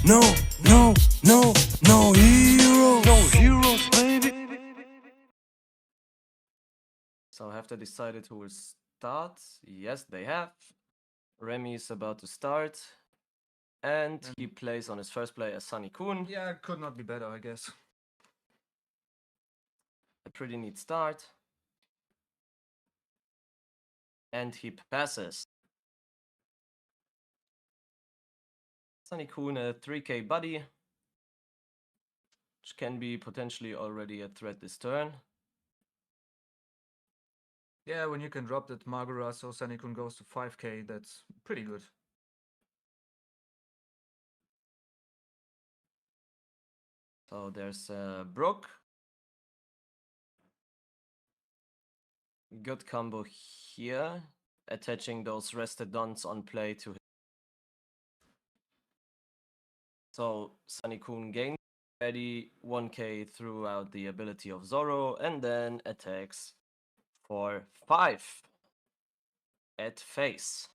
No, no, no, no heroes. No heroes, baby. So have they decided who will start? Yes, they have. Remy is about to start. And he plays on his first play as Sunny Kun. Yeah, it could not be better, I guess. A pretty neat start. And he passes. Sunny Kun, a 3k buddy, which can be potentially already a threat this turn. Yeah, when you can drop that Magura so Sanikun goes to 5k, that's pretty good. So there's Brook. Good combo here, attaching those rested dons on play to him. So Sunny Kun gains already 1k throughout the ability of Zoro, and then attacks for 5 at face.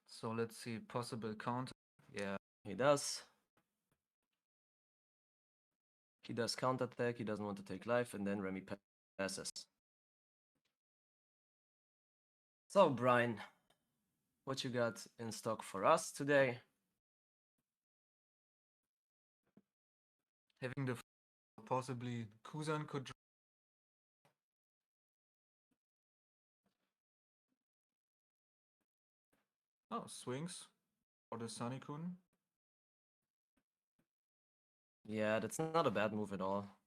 So let's see, possible counter. Yeah. He does. He does counter attack, he doesn't want to take life, and then Remy passes. So Brian, what you got in stock for us today? Having the possibly Kuzan could. Oh, swings for the Sanikun. Yeah, that's not a bad move at all.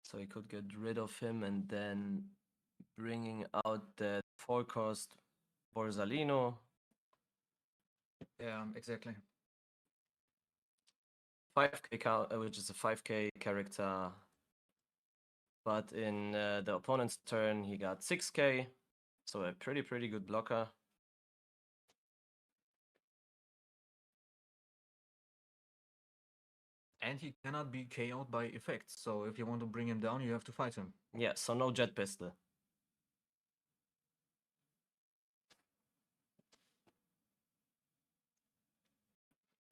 So he could get rid of him and then bringing out that 4-cost Borsalino. Yeah, exactly. 5k, which is a 5k character. But in the opponent's turn, he got 6k. So a pretty good blocker. And he cannot be KO'd by effects, so if you want to bring him down, you have to fight him. Yeah, so no jet pistol.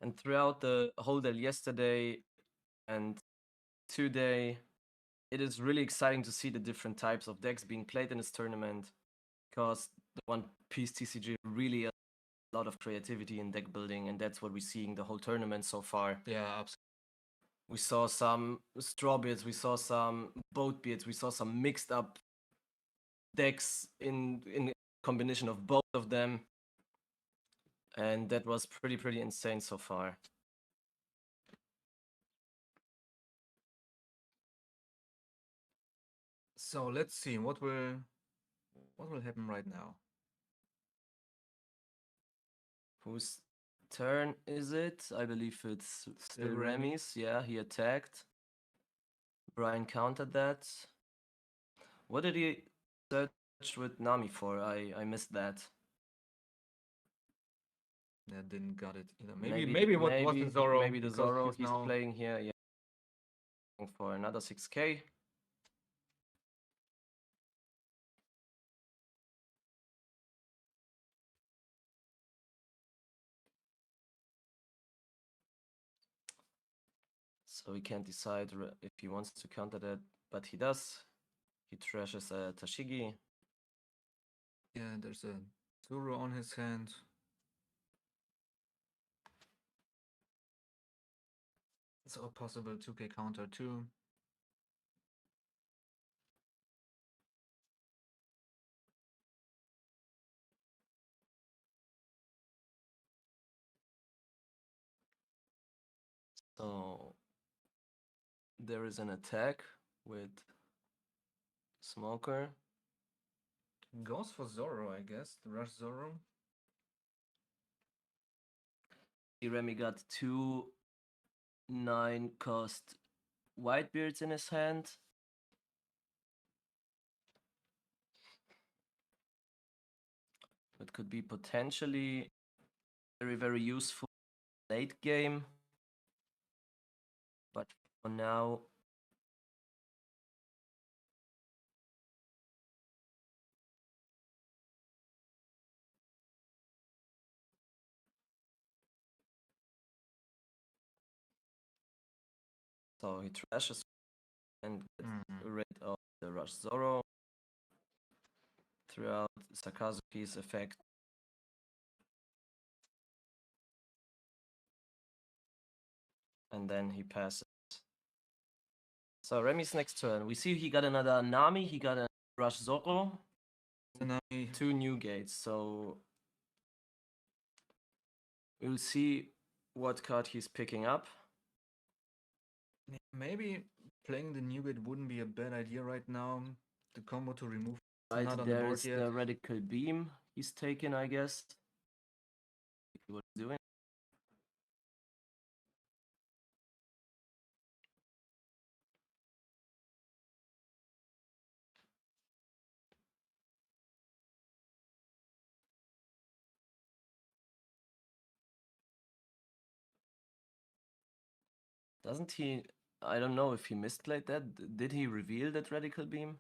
And throughout the whole day yesterday and today, it is really exciting to see the different types of decks being played in this tournament, because the One Piece TCG really a lot of creativity in deck building, and that's what we're seeing the whole tournament so far. Yeah, absolutely. We saw some straw beards, we saw some boat beards, we saw some mixed up decks in combination of both of them, and that was pretty insane so far. So let's see what will happen right now. Whose turn is it? I believe it's still Remy. Remy's. Yeah, he attacked. Brian countered that. What did he search with Nami for? I missed that. Yeah, didn't got it either. Maybe what was the Zoro? Maybe the Zoro he's now playing here. Yeah, for another 6k. So he can't decide if he wants to counter that, but he does. He trashes a Tashigi. Yeah, there's a Zoro on his hand. So a possible 2k counter too. So there is an attack with Smoker. Goes for Zoro, I guess. The Rush Zoro. Remy got 2 9-cost Whitebeards in his hand. It could be potentially very useful late game. But for now, So he trashes and gets Mhm. rid of the rush Zoro throughout Sakazuki's effect. And then he passes. So Remy's next turn. We see he got another Nami, he got a rush Zoro, Tsunami. 2 new gates. So we'll see what card he's picking up. Yeah, maybe playing the new gate wouldn't be a bad idea right now. The combo to remove is Right, not on the there board is yet. the radical beam he's taken, I guess. What he's doing. Doesn't he? I don't know if he misplayed that. Did he reveal that radical beam?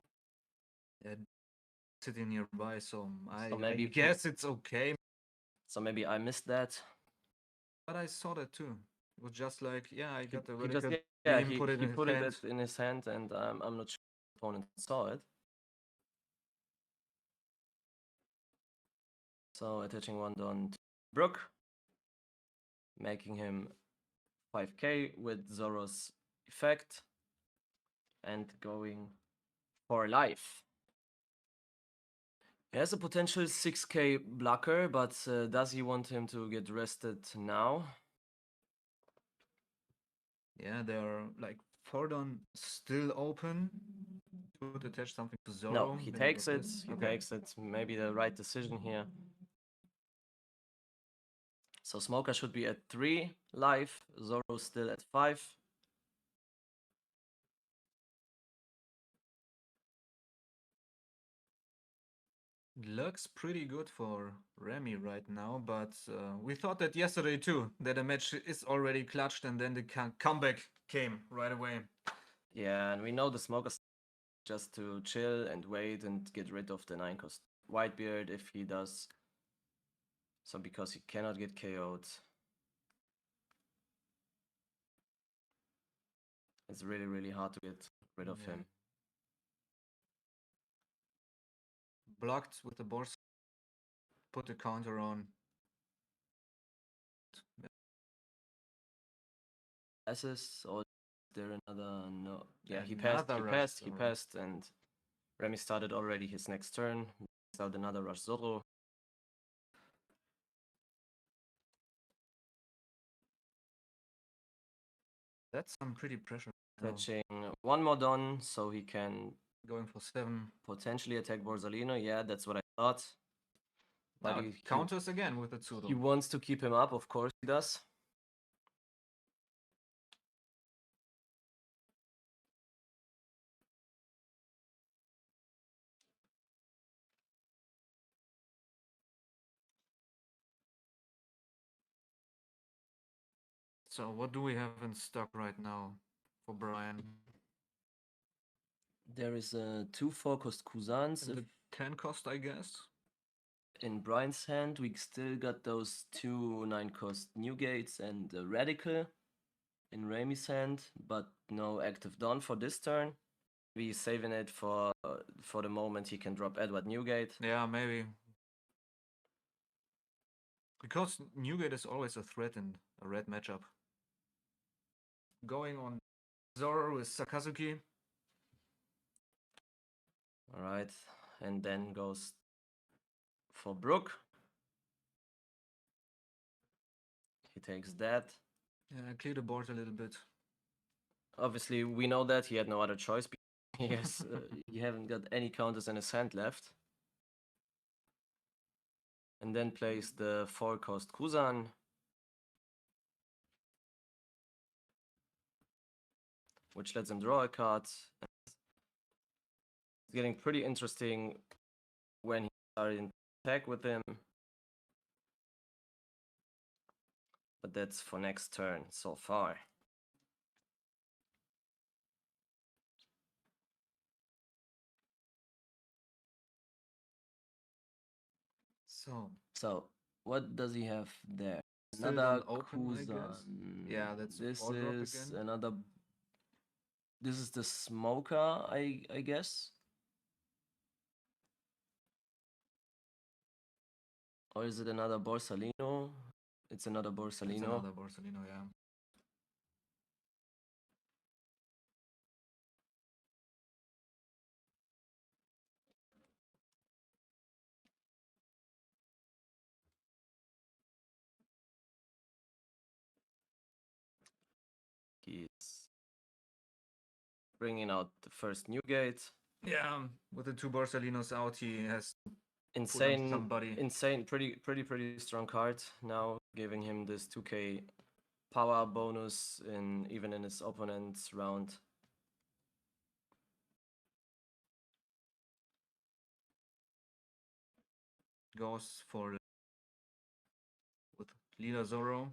Yeah, sitting nearby, so I maybe guess it's okay. So maybe I missed that. But I saw that too. It was just like, yeah, I got the He just radical yeah, beam, he put it in his put hand. it in his hand, and I'm not sure the opponent saw it. So attaching one Don to Brook, making him 5k with Zoro's effect, and going for life. He has a potential 6k blocker, but does he want him to get rested now? Yeah, there are like 4 Don still open. Could attach something to Zoro. No, he then you takes got it. this. He Okay. takes it. Maybe the right decision here. So Smoker should be at 3 life. Zoro still at 5. Looks pretty good for Remy right now, but we thought that yesterday too, that the match is already clutched and then the comeback came right away. Yeah, and we know the Smoker's just to chill and wait and get rid of the 9-cost Whitebeard if he does. So because he cannot get KO'd. It's really, really hard to get rid of him. Blocked with the board. Put the counter on. Passes, or is there another? No. Yeah, he Another rush passed, he Zoro. passed, and Remy started already his next turn. He out another rush Zoro. That's some pretty pressure. Attaching one more Don, so he can Going for 7. potentially attack Borsalino. Yeah, that's what I thought. But Now he counters again with the Zoro. he wants to keep him up, of course he does. So what do we have in stock right now for Brian? There is 2 4-cost Kuzans. And the 10 cost, I guess. In Brian's hand, we still got those 2 9-cost New Gates and Radical in Remy's hand, but no active Dawn for this turn. We saving it for the moment he can drop Edward Newgate. Yeah, maybe. Because Newgate is always a threat in a red matchup. Going on Zoro with Sakazuki. Alright, and then goes for Brook. He takes that. Yeah, clear the board a little bit. Obviously, we know that he had no other choice. He has he haven't got any counters in his hand left. And then plays the 4-cost Kuzan. Which lets him draw a card. It's getting pretty interesting when he started in attack with him. But that's for next turn so far. So what does he have there? Still Another don't open, I guess. Kuzan. Yeah, that's This all drop is again. another This is the smoker, I guess. Or is it another Borsalino? It's another It's Borsalino. another Borsalino, yeah. He's bringing out the first Newgate. Yeah, with the two Borsalinos out, he has Insane, somebody. insane, pretty strong card. Now giving him this 2k power bonus even in his opponent's round. Goes for with leader Zoro.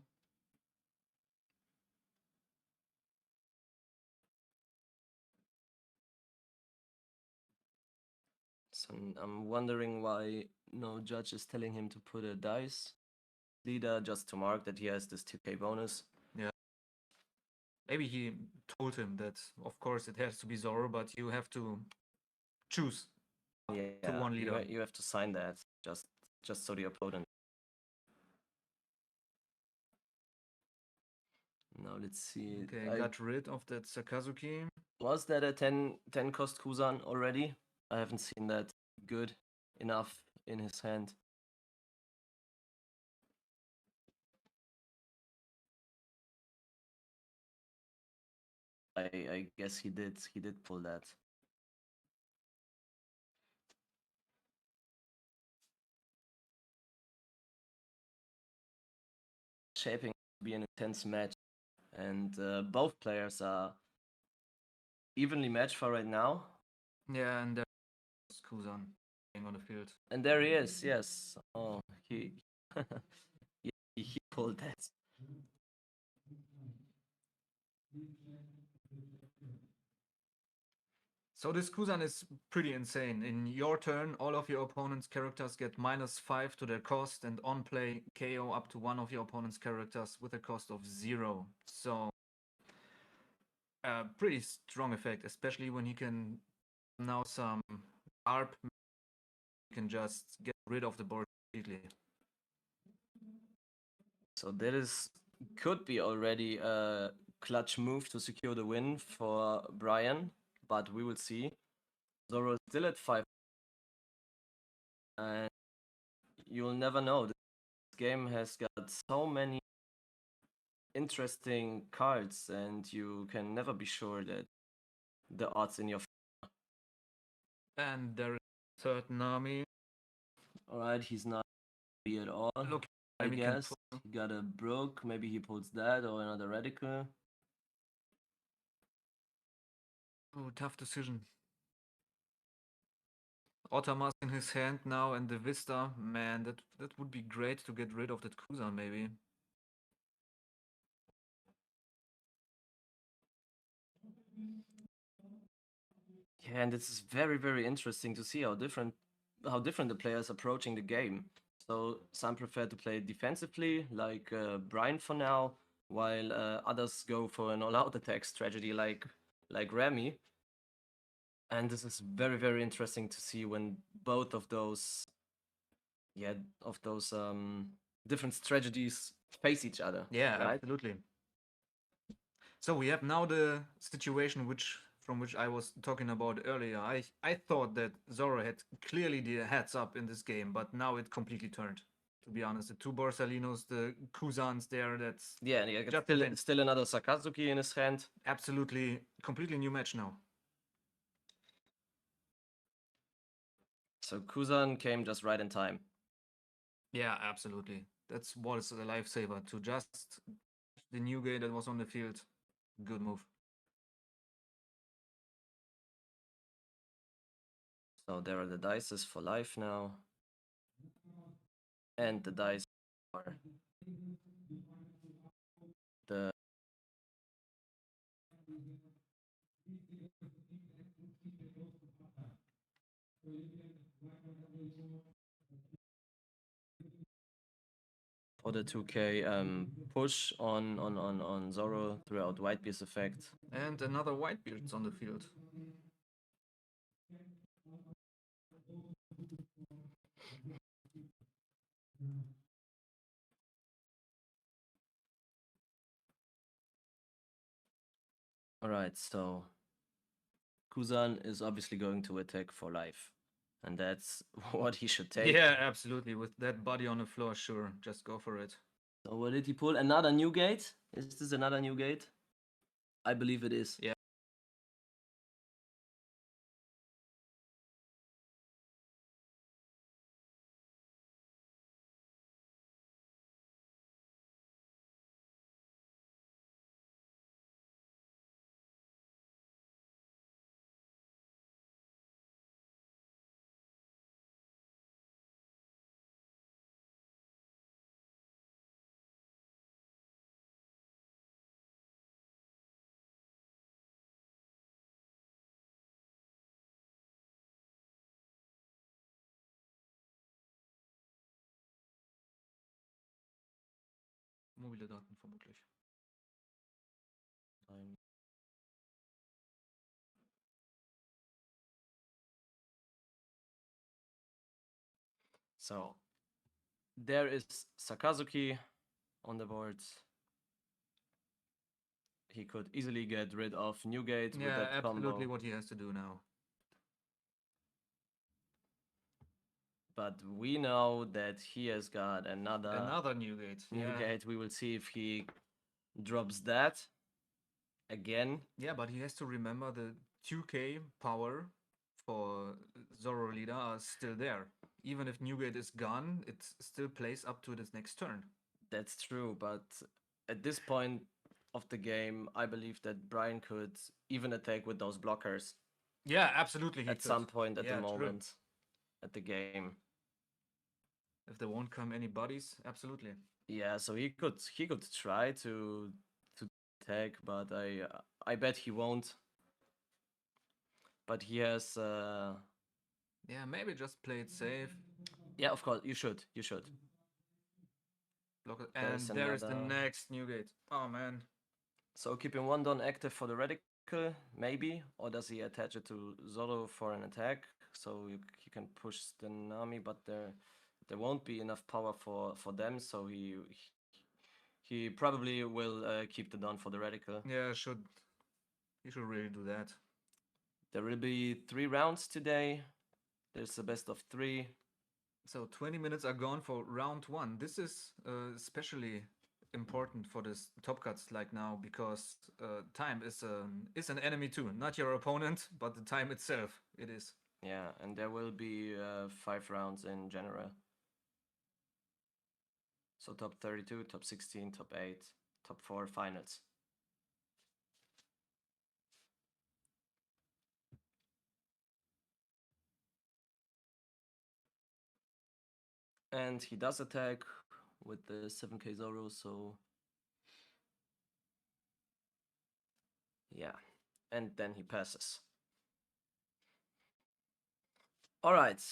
So I'm wondering why no judge is telling him to put a dice leader just to mark that he has this 2k bonus. Yeah. Maybe he told him that, of course, it has to be Zoro, but you have to choose Yeah, one leader. you have to sign that just so the opponent. Now let's see. Okay, got rid of that Sakazuki. Was that a 10 cost Kuzan already? I haven't seen that good enough in his hand. I guess he did pull that. Shaping to be an intense match, and both players are evenly matched for right now. Yeah, and there's Kuzan on the field. And there he is. Yes. Oh, he he pulled that. So this Kuzan is pretty insane. In your turn, all of your opponent's characters get -5 to their cost, and on play, KO up to one of your opponent's characters with a cost of 0. So, pretty strong effect, especially when he can now some ARP, you can just get rid of the board completely. So that could be already a clutch move to secure the win for Brian, but we will see. Zoro is still at 5. And you'll never know. This game has got so many interesting cards, and you can never be sure that the odds in your favor. And there is third Nami. Alright, he's not happy at all. Look, I Remy can guess pull. he got a broke. Maybe he pulls that or another radical. Oh, tough decision. Otamas in his hand now and the Vista. Man, that would be great to get rid of that Kuzan, maybe. Yeah, and it's very interesting to see how different the players approaching the game. So some prefer to play defensively, like Brian for now, while others go for an all-out attack strategy, like Remy. And this is very interesting to see when both of those, different strategies face each other. Yeah, right? absolutely. So we have now the situation from which I was talking about earlier. I thought that Zoro had clearly the heads up in this game, but now it completely turned. To be honest, the two Borsalinos, the Kuzans there, that's Yeah, and he got just still, insane. still another Sakazuki in his hand. Absolutely, completely new match now. So Kuzan came just right in time. Yeah, absolutely. That's what is a lifesaver to just the new guy that was on the field. Good move. So there are the dices for life now. And the dice for the for the 2k push on Zoro throughout Whitebeard's effect. And another Whitebeard's on the field. Alright, so Kuzan is obviously going to attack for life. And that's what he should take. Yeah, absolutely. With that body on the floor, sure. Just go for it. So what did he pull? Another new gate? Is this another new gate? I believe it is. Yeah. Mobile Daten vermutlich. So there is Sakazuki on the board. He could easily get rid of Newgate with Yeah, that absolutely combo. what he has to do now. But we know that he has got Another Newgate. Yeah. Newgate. We will see if he drops that again. Yeah, but he has to remember the 2k power for Zoro leader are still there. Even if Newgate is gone, it still plays up to this next turn. That's true, but at this point of the game, I believe that Brian could even attack with those blockers Yeah, absolutely. He at could. some point at Yeah, the true. moment at the game. If there won't come any bodies, absolutely. Yeah, so he could try to attack, but I bet he won't. But he has Yeah, maybe just play it safe. yeah, of course, you should. Block it. There's And there is the another- next Newgate. Oh man. So keeping one Don active for the radical, maybe, or does he attach it to Zoro for an attack? So he can push the Nami, but there won't be enough power for them. So he probably will keep the Don for the radical. Yeah, he should really do that. There will be 3 rounds today. There's a best of 3. So 20 minutes are gone for round 1. This is especially important for this top cuts like now because time is an enemy too, not your opponent, but the time itself. It is. Yeah, and there will be 5 rounds in general. So top 32, top 16, top 8, top 4 finals. And he does attack with the 7k Zoro, so yeah. And then he passes. Alright.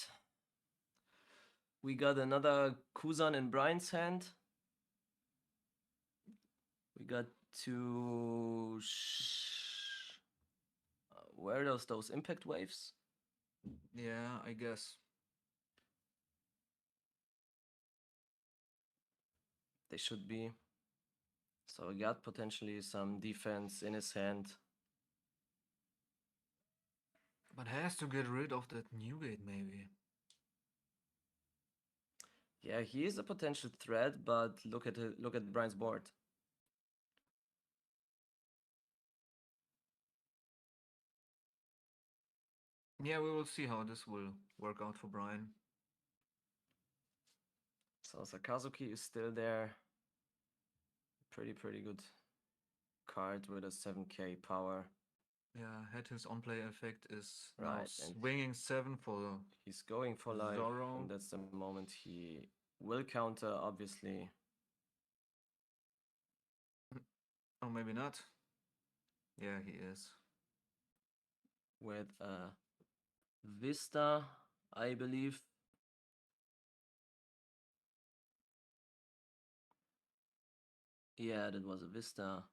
We got another Kuzan in Brian's hand. We got to... where are those impact waves? Yeah, I guess. They should be. So he got potentially some defense in his hand. But has to get rid of that Newgate maybe. Yeah, he is a potential threat, but look at Brian's board. Yeah, we will see how this will work out for Brian. So Sakazuki is still there. Pretty good card with a 7k power. Yeah, had his on-play effect is now Right, and swinging 7 for he's going for life, Zoro. and that's the moment he will counter, obviously. Oh, maybe not. Yeah, he is. With Vista, I believe. Yeah, that was a Vista.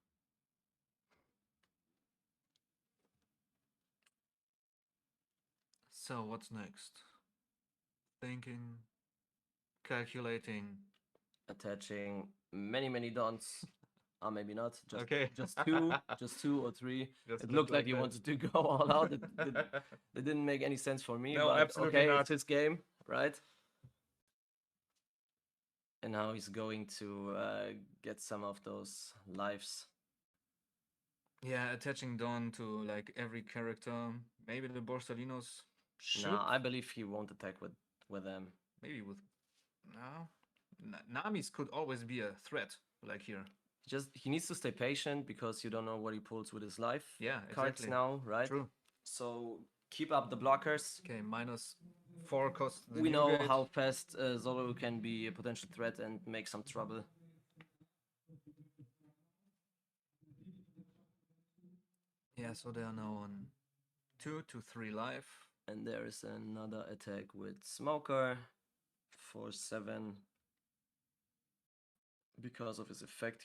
So what's next? Thinking, calculating. Attaching many dons. Maybe not. Just Okay. just two or three. Just It look looked like like he that. wanted to go all out. It didn't make any sense for me. No, but absolutely okay, not. it's his game, right? And now he's going to get some of those lives. Yeah, attaching Dawn to like every character. Maybe the Borsalinos should. Nah, I believe he won't attack with them. Maybe with. No. Namis could always be a threat, like here. Just he needs to stay patient because you don't know what he pulls with his life. Yeah, Cards exactly. now, right? True. So keep up the blockers. Okay, -4 cost the We new know gate. how fast Zoro can be a potential threat and make some trouble. Yeah, so they are now on 2 to 3 life. And there is another attack with Smoker for 7. Because of his effect,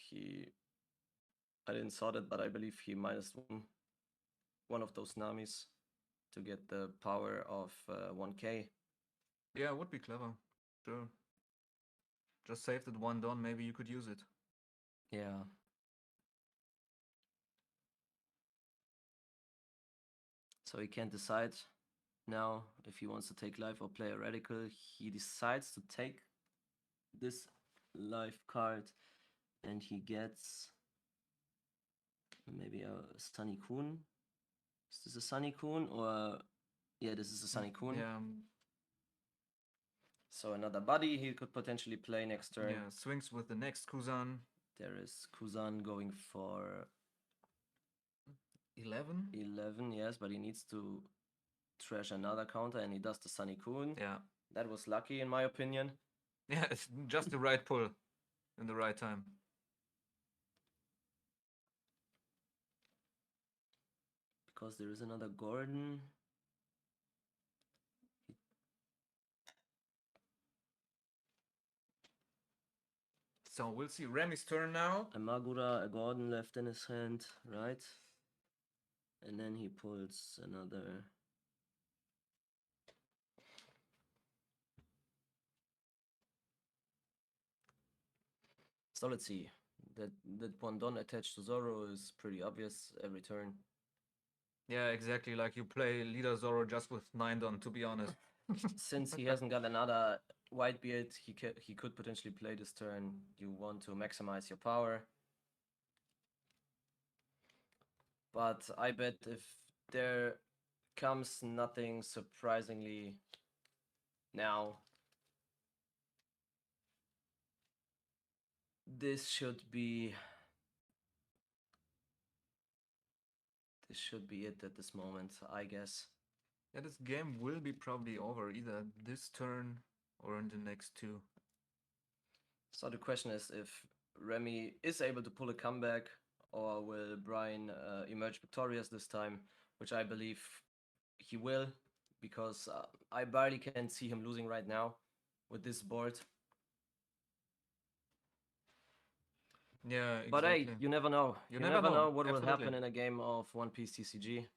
I didn't saw that, but I believe he one of those Namis to get the power of 1k. Yeah, would be clever. Sure. Just save that one Dawn, maybe you could use it. Yeah. So he can't decide now if he wants to take life or play a radical. He decides to take this life card and he gets maybe a Sunny Kun. Is this a Sunny Kun or yeah, this is a Sunny Kun. Yeah, So another body he could potentially play next turn. yeah, swings with the next Kuzan. There is Kuzan going for 11? 11, yes, but he needs to trash another counter and he does the Sunny Kun. Yeah. That was lucky in my opinion. Yeah, it's just the right pull in the right time. Because there is another Gordon. So we'll see Remy's turn now. A Magura, a Gordon left in his hand, right? And then he pulls another. So let's see. That one Don attached to Zoro is pretty obvious every turn. Yeah, exactly. Like you play leader Zoro just with 9 Dawn, to be honest. Since he hasn't got another Whitebeard, he could potentially play this turn. You want to maximize your power. But I bet if there comes nothing surprisingly now, this should be it at this moment, I guess. Yeah, this game will be probably over either this turn or in the next 2. So the question is if Remy is able to pull a comeback or will Brian emerge victorious this time, which I believe he will, because I barely can see him losing right now with this board. Yeah, exactly. But hey, you never know. You You never know, what will happen absolutely. in a game of One Piece TCG,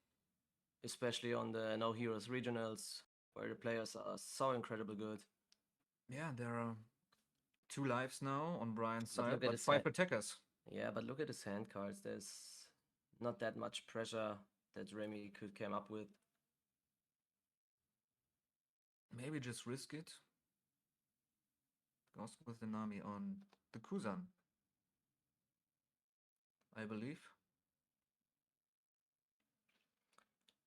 especially on the No Heroes regionals, where the players are so incredibly good. Yeah, there are 2 lives now on Brian's But side, look at but his 5 hand. attackers. Yeah, but look at his hand cards. There's not that much pressure that Remy could come up with. Maybe just risk it. Goes with the Nami on the Kuzan, I believe.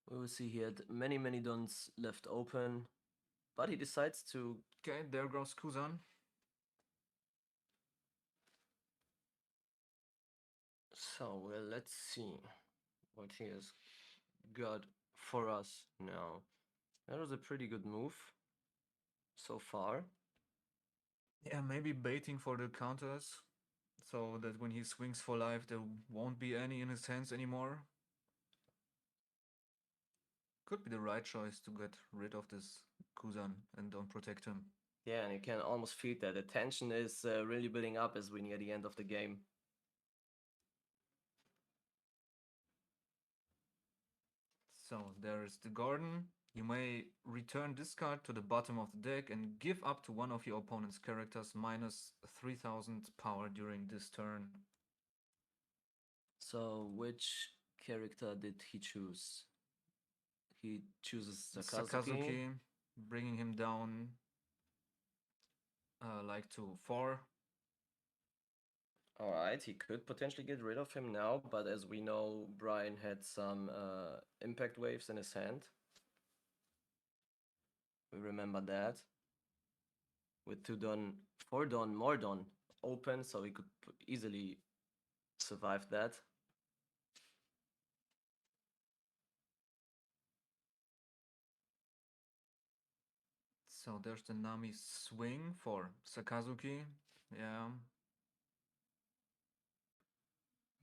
We will see he had many dons left open, but he decides to. Okay, there goes Kuzan. So well, let's see what he has got for us now. That was a pretty good move so far. Yeah, maybe baiting for the counters, so that when he swings for life, there won't be any in his hands anymore. Could be the right choice to get rid of this Kuzan and don't protect him. Yeah, and you can almost feel that the tension is really building up as we near the end of the game. So there is the garden. You may return this card to the bottom of the deck and give up to one of your opponent's characters minus 3000 power during this turn. So which character did he choose? He chooses Sakazuki. Bringing him down like to 4. Alright, he could potentially get rid of him now, but as we know, Brian had some impact waves in his hand. We remember that. With 2 Don, 4 Don, more Don open, so he could easily survive that. So there's the Nami swing for Sakazuki. Yeah.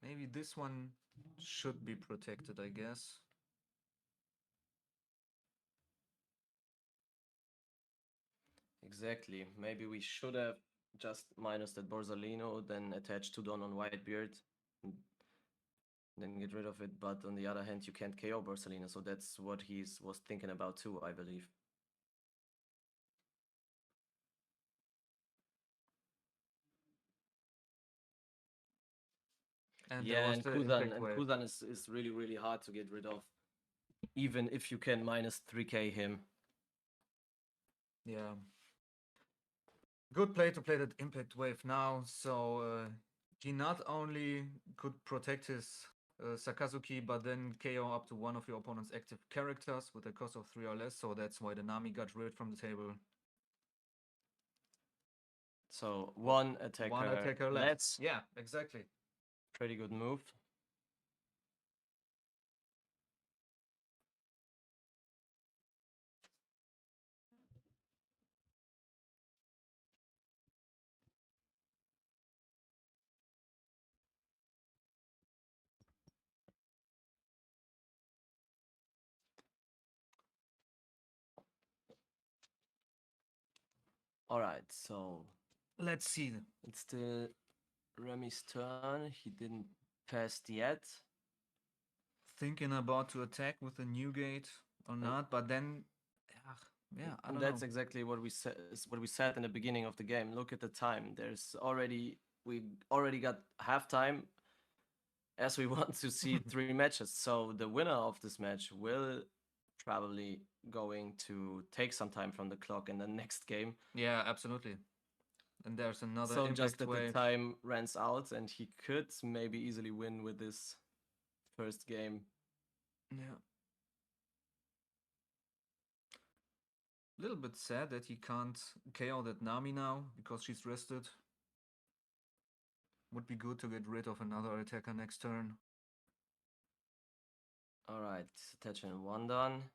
Maybe this one should be protected, I guess. Exactly. Maybe we should have just minus that Borsalino, then attach 2 Don on Whitebeard, and then get rid of it. But on the other hand, you can't KO Borsalino, so that's what he was thinking about too, I believe. And yeah, and the Kuzan, impact wave. Kuzan is really, really hard to get rid of, even if you can minus 3k him. Yeah. Good play to play that impact wave now. So he not only could protect his Sakazuki, but then KO up to one of your opponent's active characters with a cost of 3 or less. So that's why the Nami got rid from the table. So one attacker left. less. Yeah, exactly. Pretty good move. All right, so Let's see. it's still Remy's turn. He didn't pass yet. Thinking about to attack with a new gate or not, but then yeah, I And don't that's know. exactly what we said in the beginning of the game. Look at the time. We already got halftime, as we want to see 3 matches. So the winner of this match will probably going to take some time from the clock in the next game. Yeah, absolutely. And there's another So impact just that wave. the time runs out, and he could maybe easily win with this first game. Yeah. A little bit sad that he can't KO that Nami now because she's rested. Would be good to get rid of another attacker next turn. All right, attaching 1 done.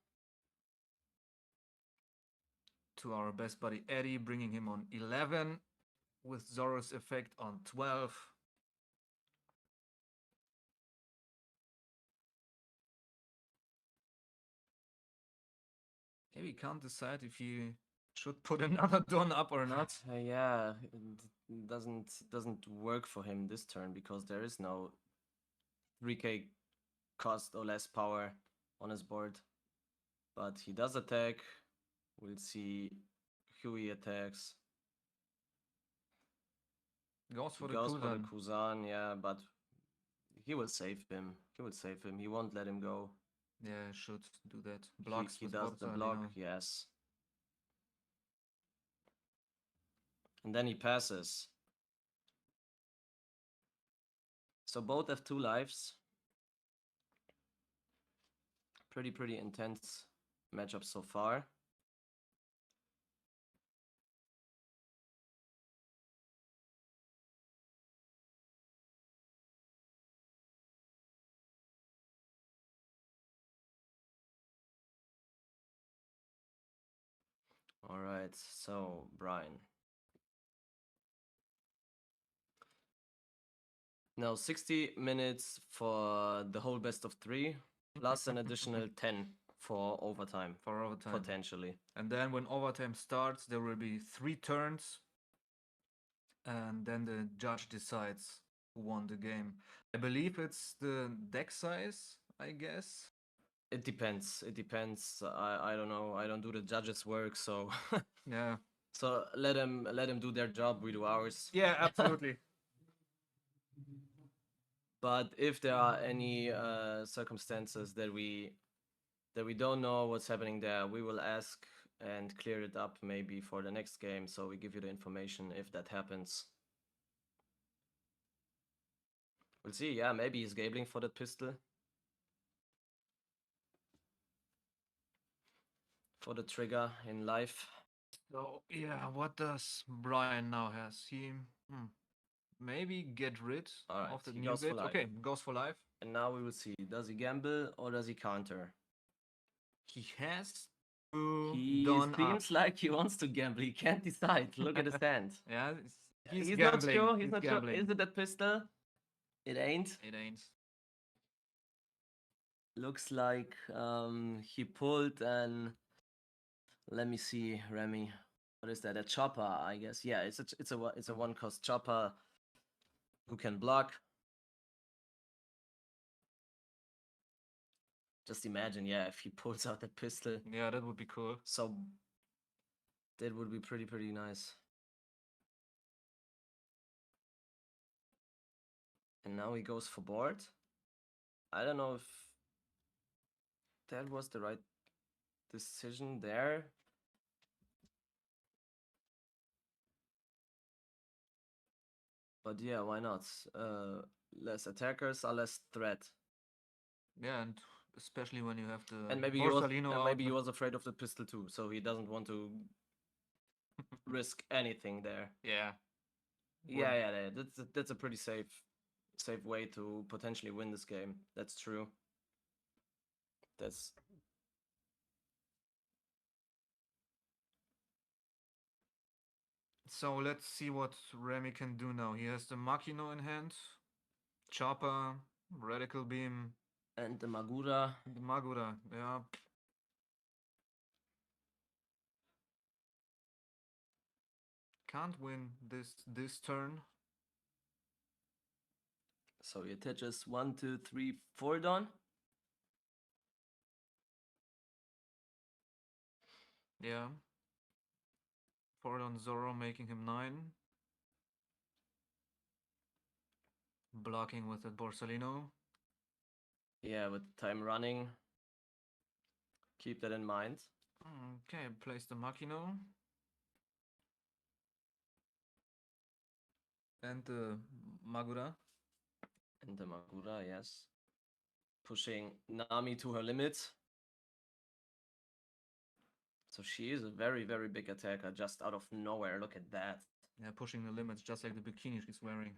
To our best buddy Eddie, bringing him on 11 with Zoro's effect on 12. Maybe he can't decide if he should put another Dawn up or not. Yeah, it doesn't work for him this turn because there is no 3k cost or less power on his board. But he does attack. We'll see who he attacks. Goes for He the goes for the Kuzan. Kuzan, yeah, but he will save him. He will save him. He won't let him go. Yeah, should do that. Blocks He with does the block, yes. And then he passes. So both have 2 lives. Pretty intense matchup so far. All right, so Brian. Now 60 minutes for the whole best of 3, plus an additional 10 for overtime. For overtime. Potentially. And then when overtime starts, there will be 3 turns. And then the judge decides who won the game. I believe it's the deck size, I guess. It depends. It depends. I don't know. I don't do the judges' work, so Yeah. so let them do their job. We do ours. Yeah, absolutely. But if there are any circumstances that we don't know what's happening there, we will ask and clear it up maybe for the next game. So we give you the information if that happens. We'll see. Yeah, maybe he's gambling for that pistol. For the trigger in life. So yeah, what does Brian now has? He maybe get rid Alright, of the he new goes for bit. life. Okay, goes for life. And now we will see. Does he gamble or does he counter? He has to He done seems up. like he wants to gamble. He can't decide. Look at his hand. Yeah, he's He's gambling. not sure. He's not gambling. sure. Is it that pistol? It ain't. It ain't. Looks like he pulled an. Let me see, Remy. What is that? A chopper, I guess. Yeah, it's a one cost chopper who can block. Just imagine, yeah, if he pulls out that pistol. Yeah, that would be cool. So that would be pretty nice. And now he goes for board. I don't know if that was the right decision there. But yeah, why not? Less attackers are less threat. Yeah, and especially when you have the And maybe he was afraid of the pistol too, so he doesn't want to risk anything there. Yeah. Yeah. That's a pretty safe way to potentially win this game. That's true. That's So let's see what Remy can do now. He has the Makino in hand, Chopper, Radical Beam, and the Magura. the Magura. Yeah. Can't win this turn. So he attaches 1, 2, 3, 4 Don. Yeah. 4 on Zoro, making him 9. Blocking with the Borsalino. Yeah, with time running. Keep that in mind. Okay, place the Makino. And the Magura. And the Magura, yes. Pushing Nami to her limits. So she is a very big attacker just out of nowhere. Look at that. Yeah, pushing the limits just like the bikini she's wearing.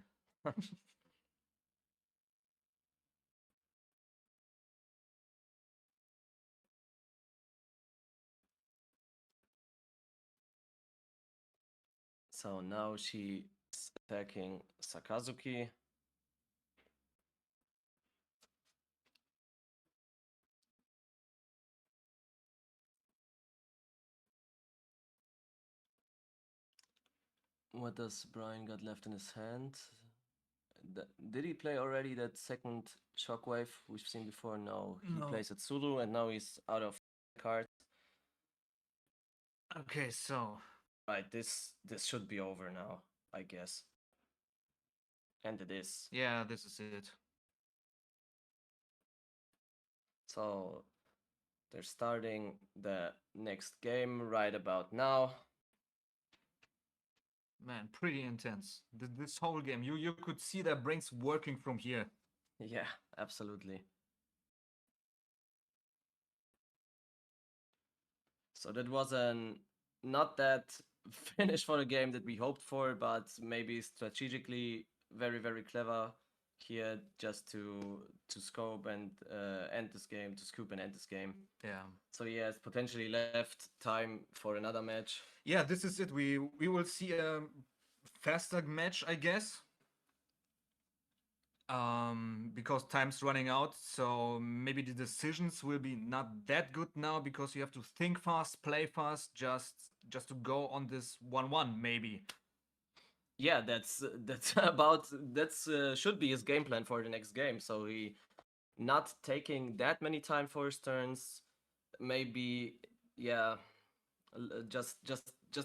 So now she's attacking Sakazuki. What does Brian got left in his hand? Did he play already that second shockwave we've seen before? No, he No. plays at Tsuru and now he's out of cards. Okay, so Right, this should be over now, I guess. And it is. yeah, this is it. So they're starting the next game right about now. Man, pretty intense. This whole game, you could see their brains working from here. Yeah, absolutely. So that was an not that finish for the game that we hoped for, but maybe strategically very clever here just to scope and end this game, to scoop and end this game. Yeah. So he has potentially left time for another match. Yeah, this is it. We will see a faster match, I guess. Because time's running out, so maybe the decisions will be not that good now because you have to think fast, play fast, just to go on this 1-1 maybe. Yeah, that's about should be his game plan for the next game. So he not taking that many time for his turns. Maybe, yeah, just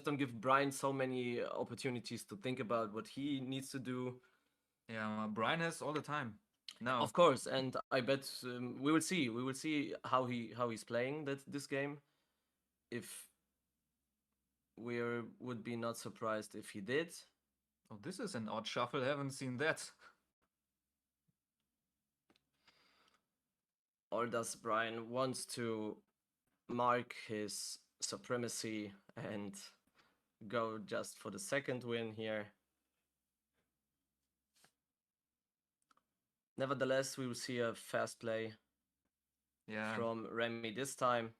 don't give Brian so many opportunities to think about what he needs to do. Yeah, Brian has all the time now. Of course, and I bet we will see. We will see how he's playing this game. If we would be not surprised if he did. Oh, this is an odd shuffle. Haven't seen that. Or does Brian wants to mark his supremacy and go just for the second win here? Nevertheless, we will see a fast play Yeah, from Remy this time.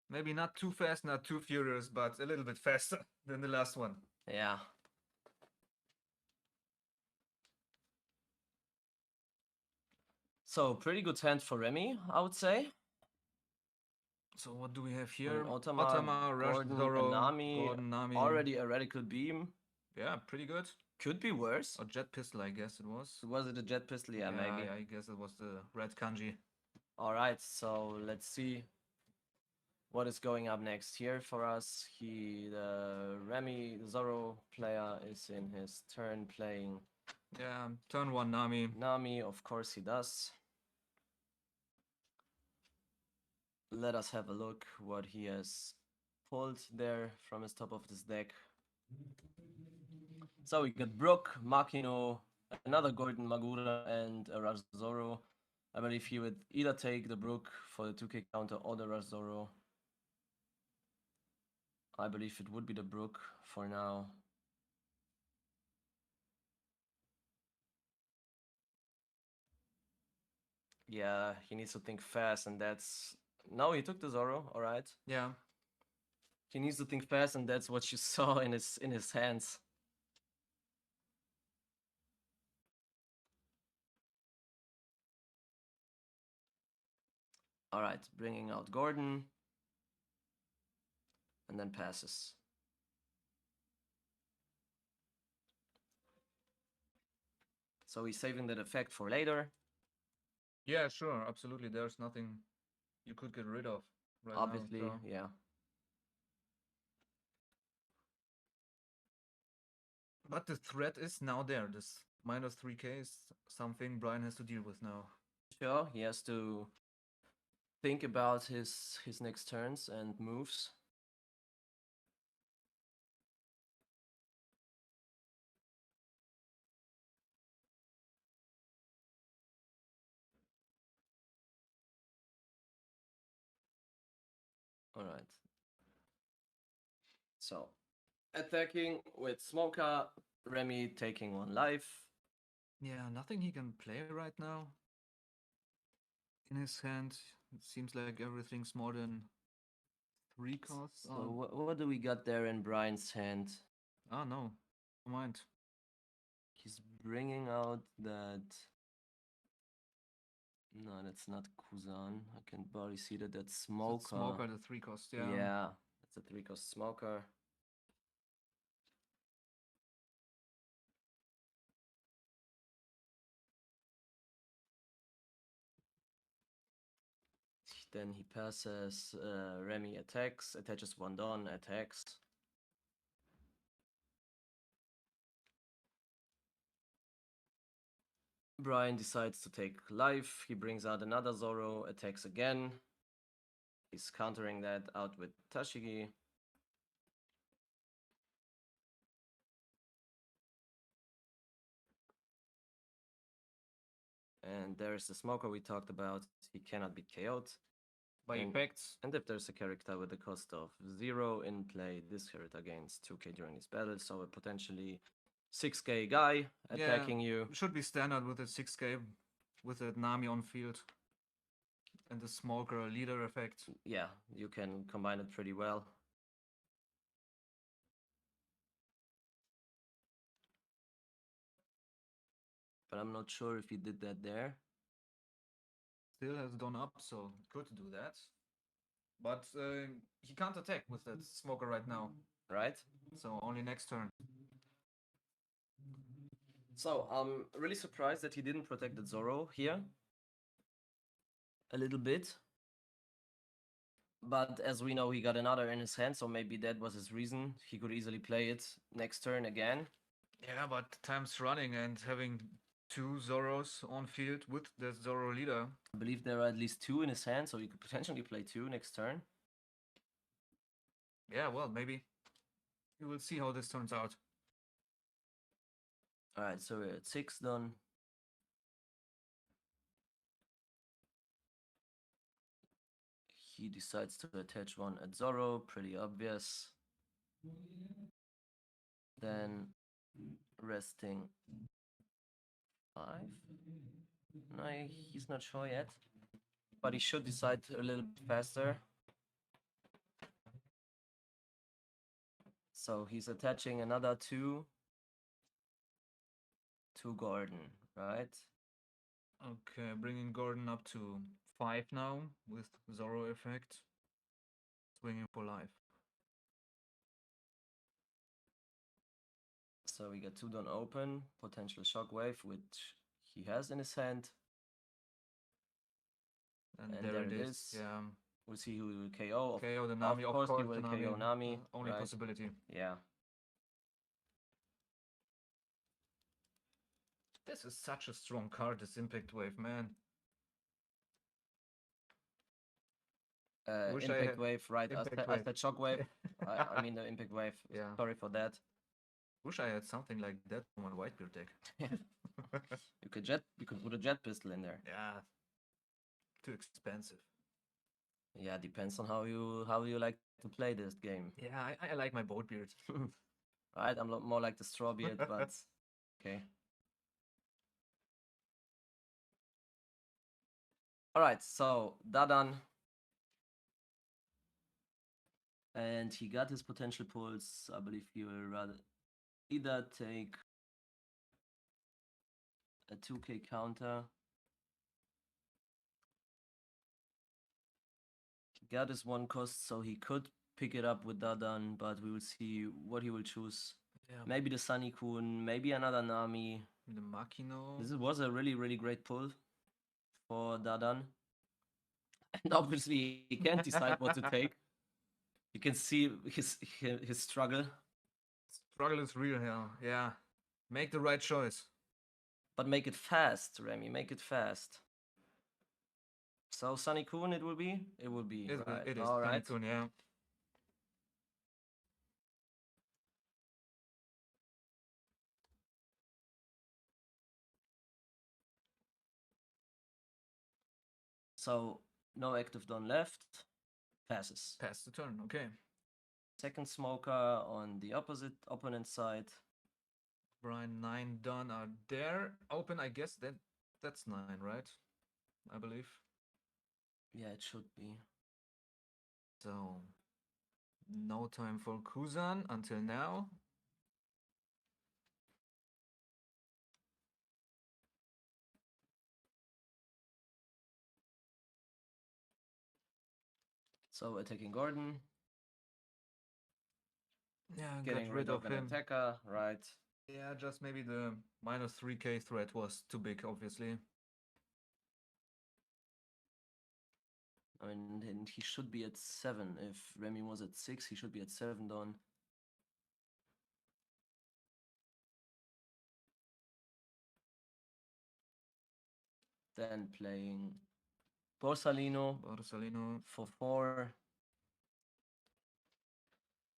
maybe not too fast, not too furious, but a little bit faster than the last one. Yeah. So pretty good hand for Remy, I would say. So what do we have I mean, here? Otama, Rush, Gordon, Zoro, and Nami. Gordon, Nami. Already a radical beam. Yeah, pretty good. Could be worse. Or jet pistol, I guess it was. Was it a jet pistol? Yeah, maybe. I guess it was the red kanji. All right, so let's see what is going up next here for us. The Remy Zoro player is in his turn playing Yeah, turn one Nami. Nami. Of course he does. Let us have a look what he has pulled there from his top of this deck. So we got Brook, Makino, another Gordon Magura, and a Rush Zoro. I believe he would either take the Brook for the 2k counter or the Rush Zoro. I believe it would be the Brook for now. Yeah, he needs to think fast, and that's... No, he took the Zoro, alright. Yeah. He needs to think fast, and that's what you saw in his hands. Alright, bringing out Gordon. And then passes. So he's saving that effect for later. Yeah, sure, absolutely. There's nothing you could get rid of right Obviously, now. So. yeah. But the threat is now there. This minus 3k is something Brian has to deal with now. Sure, he has to think about his next turns and moves. Alright. So, attacking with Smoker, Remy taking one life. Yeah, nothing he can play right now. In his hand, it seems like everything's more than 3 costs. So what do we got there in Brian's hand? Ah, no. Never mind. He's bringing out that... No, that's not Kuzan. I can barely see that that's Smoker. Smoker, the 3 cost, yeah. Yeah, that's a 3-cost Smoker. Then he passes, Remy attacks, attaches one Dawn, attacks. Brian decides to take life. He brings out another Zoro, attacks again. He's countering that out with Tashigi. And there's the Smoker we talked about. He cannot be KO'd. By And- effects. And if there's a character with a cost of 0 in play, this character gains 2k during his battle, so a potentially 6k guy attacking you. Should be standard with a 6k with a Nami on field. And the Smoker leader effect. Yeah, you can combine it pretty well. But I'm not sure if he did that there. Still has gone up, so could do that. But he can't attack with that Smoker right now. Right? So only next turn. So I'm really surprised that he didn't protect the Zoro here. A little bit. But as we know, he got another in his hand, so maybe that was his reason. He could easily play it next turn again. Yeah, but time's running and having two Zoros on field with the Zoro leader. I believe there are at least two in his hand, so he could potentially play two next turn. Yeah, well, maybe. We will see how this turns out. Alright, so we're at 6 done. He decides to attach one at Zoro, pretty obvious. Then resting 5. No, he's not sure yet. But he should decide a little bit faster. So he's attaching another 2 to Gordon, right? Okay, bringing Gordon up to 5 now with Zoro effect. Swinging for life. So we got 2 done open, potential shockwave, which he has in his hand. And And there there it it is. is. Yeah. We'll see who will KO. KO the Nami, of course, he will the Nami. KO Nami. Only right? possibility. Yeah. This is such a strong card, this Impact Wave, man. Wish I Impact had wave, right? Impact As the Wave. shockwave. I mean the impact wave. Yeah. Sorry for that. Wish I had something like that for my Whitebeard deck. You could put a jet pistol in there. Yeah. Too expensive. Yeah, depends on how you like to play this game. Yeah, I like my Boatbeard. Right? I'm more like the Strawbeard, but okay. Alright, so Dadan. And he got his potential pulls. I believe he will rather either take a 2k counter. He got his 1 cost, so he could pick it up with Dadan, but we will see what he will choose. Yeah. Maybe the Sunny Kun, maybe another Nami. The Makino. This was a really, really great pull for Dadan. And obviously he can't decide what to take. You can see his struggle. Struggle is real here. Yeah. Make the right choice. But make it fast, Remy. Make it fast. So Sunny Kun it will be? It will be, right. It is. All right. Kun, yeah. So no active done left. Passes. Pass the turn, okay. Second smoker on the opponent side. Brian, 9 done are there. Open, I guess that's 9, right? I believe. Yeah, it should be. So no time for Kuzan until now. So attacking Gordon. Yeah, Getting got rid of an him. attacker, right. Yeah, just maybe the minus 3k threat was too big, obviously. I mean, and he should be at 7. If Remy was at 6, he should be at 7 done. Then playing Borsalino for 4.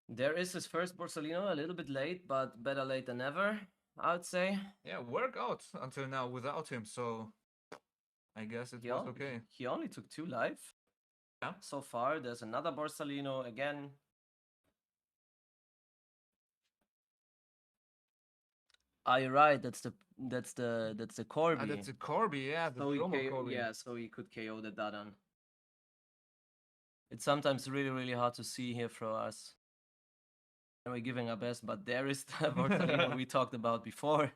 There is his first Borsalino, a little bit late, but better late than never, I would say. Yeah, worked out until now without him, so I guess it was okay. He only took 2 life. Yeah. So far, there's another Borsalino again. Ah, you're right. That's the Corby. Ah, that's a Corby, yeah, the promo Corby. Yeah, so he could KO the Dadan. It's sometimes really, really hard to see here for us. And we're giving our best, but there is the Borsalino we talked about before.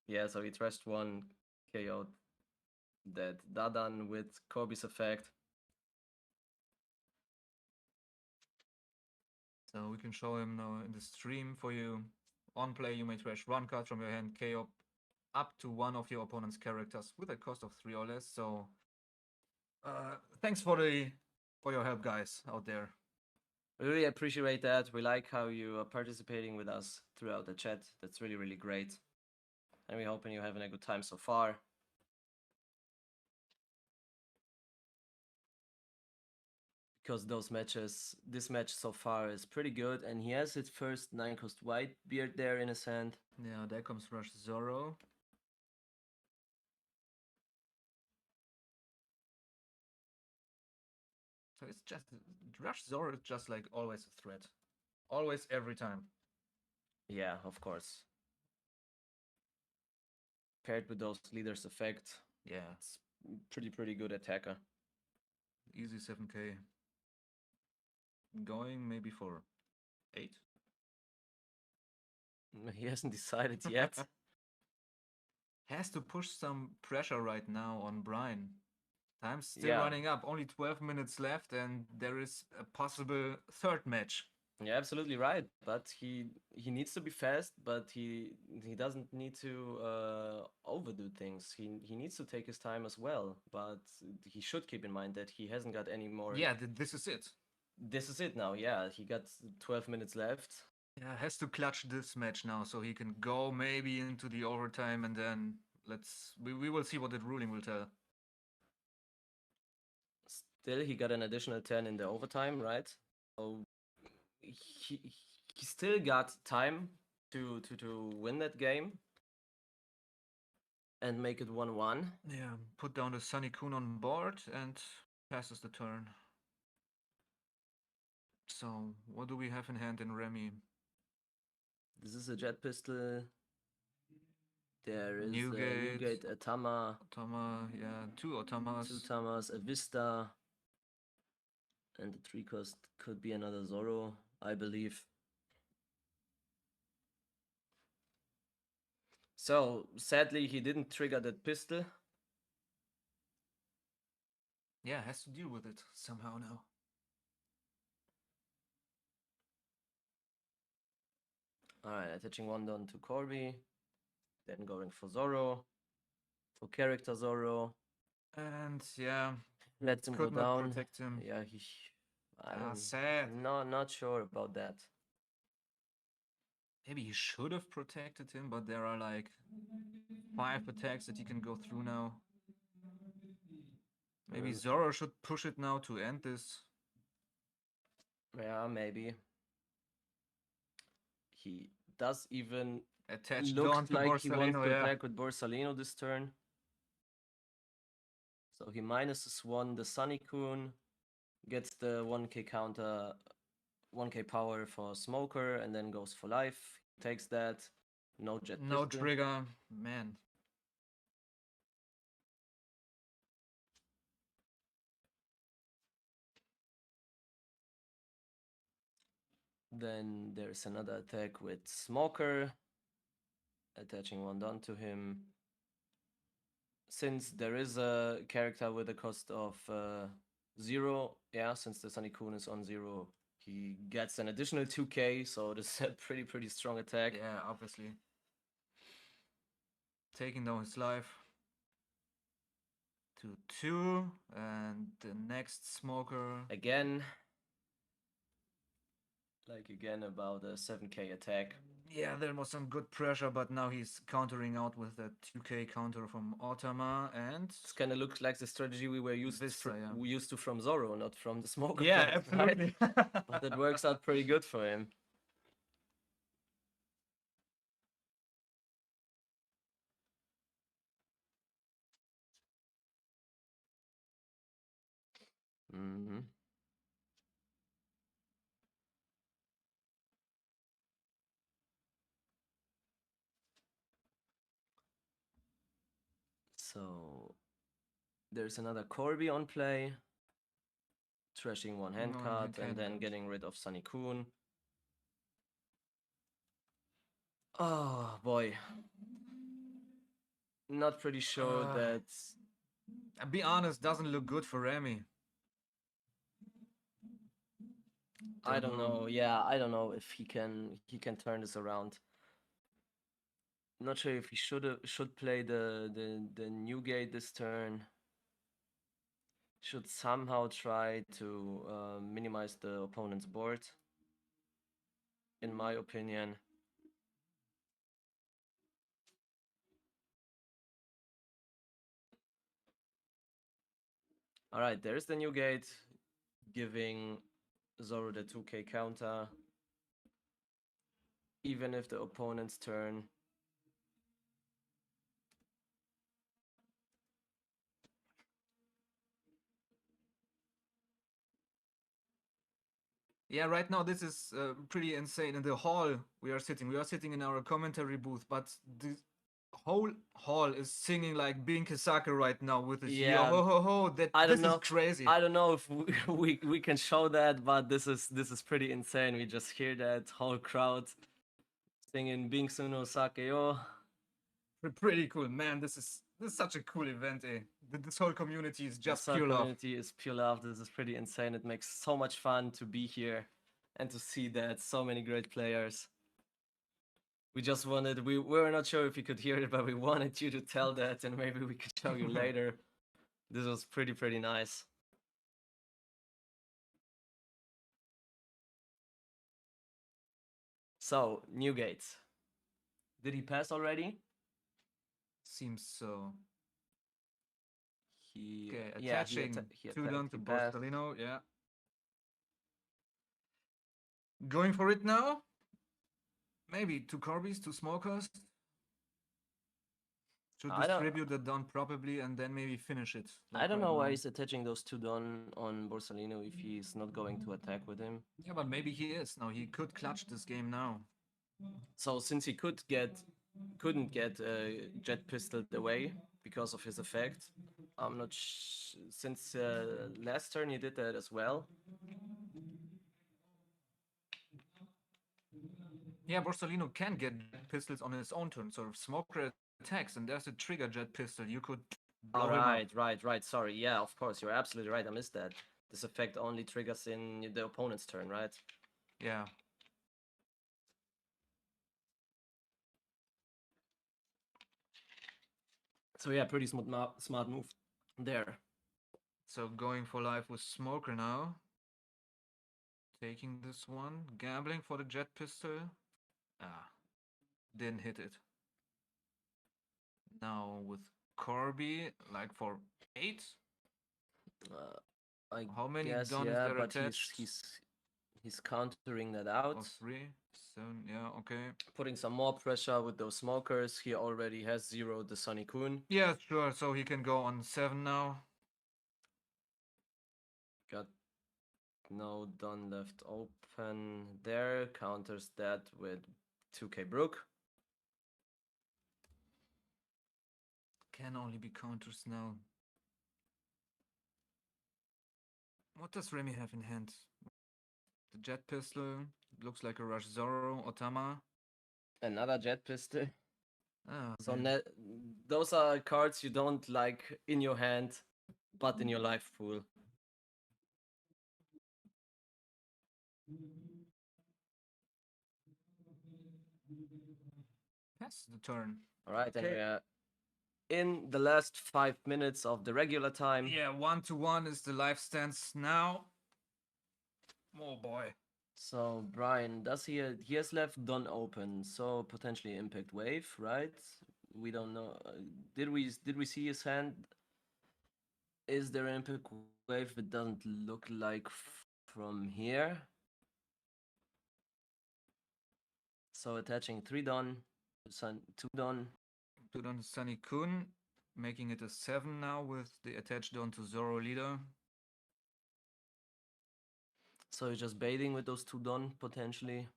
Yeah, so he trashed 1, KO'd that Dadan with Corby's effect. So we can show him now in the stream for you On play, you may trash one card from your hand, KO up to one of your opponent's characters with a cost of 3 or less. So, thanks for your help, guys out there. We really appreciate that. We like how you are participating with us throughout the chat. That's really, really great. And we're hoping you're having a good time so far. Because those matches, this match so far is pretty good. And he has his first 9-cost white beard there in his hand. Yeah, there comes Rush Zoro. So it's just Rush Zoro is just like always a threat. Always, every time. Yeah, of course. Paired with those leaders effect, Yeah, it's pretty good attacker. easy 7k. Going maybe for 8. He hasn't decided yet. Has to push some pressure right now on Brian. Time's still Yeah. running up. Only 12 minutes left, and there is a possible third match. Yeah, absolutely right. But he needs to be fast, but he doesn't need to overdo things. He needs to take his time as well. But he should keep in mind that he hasn't got any more. Yeah, this is it. This is it now. Yeah, he got 12 minutes left. Yeah, has to clutch this match now so he can go maybe into the overtime, and then we will see what the ruling will tell. Still, he got an additional 10 in the overtime, right? So he still got time to win that game and make it 1-1. Yeah, put down the Sunny Kun on board and passes the turn. So, what do we have in hand in Remy? This is a jet pistol. There is Newgate. a Newgate, a Tama, Otama, yeah, 2 Otamas. 2 Tamas, a Vista, and the 3-cost could be another Zoro, I believe. So, sadly, he didn't trigger that pistol. Yeah, has to deal with it somehow now. Alright, attaching one down to Corby. Then going for Zoro. For character Zoro. And yeah, Lets him go could not down. protect him. Yeah, Sad. not sure about that. Maybe he should have protected him, but there are like 5 attacks that he can go through now. Maybe Zoro should push it now to end this. Yeah, maybe. He does even Attached look on to like he wants Borsalino, to yeah. attack with Borsalino this turn. So he minuses 1 the Sunny Kun, gets the 1k counter, 1k power for Smoker, and then goes for life. Takes that. No jet No pistol. trigger, man. Then there's another attack with Smoker, attaching 1 down to him. Since there is a character with a cost of 0, yeah, since the Sunny Kun is on 0, he gets an additional 2k, so this is a pretty strong attack. Yeah, obviously. Taking down his life. To 2, and the next Smoker. Again, about a 7k attack. Yeah, there was some good pressure, but now he's countering out with that 2k counter from Otama, and This kind of looks like the strategy we were used Vista, yeah. we used to from Zoro, not from the Smoker. yeah, card, right? absolutely. But it works out pretty good for him. Mm-hmm. So there's another Corby on play, trashing 1 hand No, card, hand and then card. getting rid of Sunny Kun. Oh boy. Not pretty sure that I'll be honest, doesn't look good for Remy. I don't know. Yeah, I don't know if he can turn this around. Not sure if he should play the new gate this turn. Should somehow try to minimize the opponent's board, in my opinion. Alright, there's the new gate, giving Zoro the 2k counter, even if the opponent's turn. Yeah, right now this is pretty insane. In the hall we are sitting in our commentary booth, but the whole hall is singing like Bin Kisaka right now with this yo Yeah, ho ho ho. That I this don't know. is crazy. I don't know if we can show that, but this is pretty insane. We just hear that whole crowd singing Bingsu no Sakeo. Pretty cool, man. This is such a cool event, eh? This whole community is The just sub pure love. community is pure love. This is pretty insane. It makes so much fun to be here and to see that so many great players. We just wanted, we were not sure if you could hear it, but we wanted you to tell that, and maybe we could show you later. This was pretty nice. So, Newgate. Did he pass already? Seems so. He Okay, yeah, attaching he two down to he passed. Borsellino, yeah. Going for it now? Maybe two Corbys, two Smokers. Should I don't distribute the Don properly and then maybe finish it. I like don't right know why now. he's attaching those two Don on Borsellino if he's not going to attack with him. Yeah, but maybe he is. Now he could clutch this game now. So since he couldn't get jet pistoled away because of his effect, I'm not since last turn he did that as well. Yeah, Borsellino can get jet pistols on his own turn. So if Smoker attacks and there's a trigger jet pistol, you could blow him up. Right. Sorry. Yeah, of course. You're absolutely right. I missed that. This effect only triggers in the opponent's turn, right? Yeah. So yeah, pretty smart move there. So going for life with Smoker now. Taking this one. Gambling for the jet pistol. Ah. Didn't hit it. Now with Corby, like for 8. I How many guess dons yeah, there but attached? he's countering that out. Or 3, 7, yeah, okay. Putting some more pressure with those smokers. He already has zeroed the Sunny Kun. Yeah, sure. So he can go on 7 now. Got no Don left open there. Counters that with 2k Brook. Can only be counters now. What does Remy have in hand? The jet pistol. Looks like a Rush Zoro, Otama. Another jet pistol. Ah, So man. those are cards you don't like in your hand, but in your life pool. Pass the turn. All right, and Okay. we're in the last 5 minutes of the regular time. Yeah, 1-1 is the life stance now. Oh boy. So Brian, does he has left Don open, so potentially impact wave, right? We don't know. Did we see his hand? Is there an impact wave? It doesn't look like from here. So attaching 3 Don, 2 Don. 2 Don to Sunny Kun, making it a 7 now with the attached Don to Zoro leader. So you're just baiting with those 2 Don potentially.